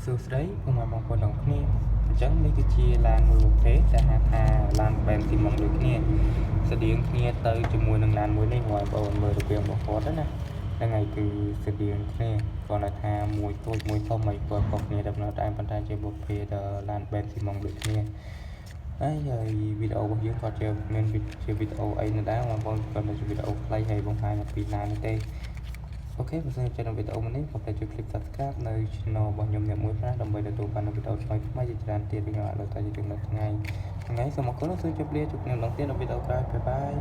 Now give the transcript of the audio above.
សួស្តីពុកម៉ែបងប្អូនទាំងគ្នាអញ្ចឹងនេះគឺជាឡានមួយប្រភេទដែលហៅថាឡានបែនស៊ីម៉ុងដូចគ្នាស្តៀងគ្នាទៅជាមួយនឹងឡានមួយនេះបងប្អូនមើលរបៀបរបស់គាត់ណាហ្នឹងហើយគឺស្តៀងគ្នាគាត់ថាមួយតូចមួយធំហើយគាត់ខុសគ្នាតែប៉ុណ្ណោះតែប៉ុន្តែជាប្រភេទឡានបែនស៊ីម៉ុងដូចគ្នាហើយវីដេអូរបស់យើងគាត់ជាមានជាវីដេអូអីនៅដែរបងប្អូនគាត់ជាវីដេអូខ្លីហើយបង្ហាញអំពីឡាននេះទេអូខេបើសិនជាចូលវីដេអូនេះកុំភ្លេចចុច click subscribe នៅ channel របស់ខ្ញុំអ្នកមួយខ្លះដើម្បីទទួលបានវីដេអូថ្មីៗជាច្រើនទៀតពីខ្ញុំអត់លើកតែជាថ្ងៃសូមអរគុណសូមជម្រាបលាជួបគ្នាម្ដងទៀតនៅវីដេអូក្រោយបាយបាយ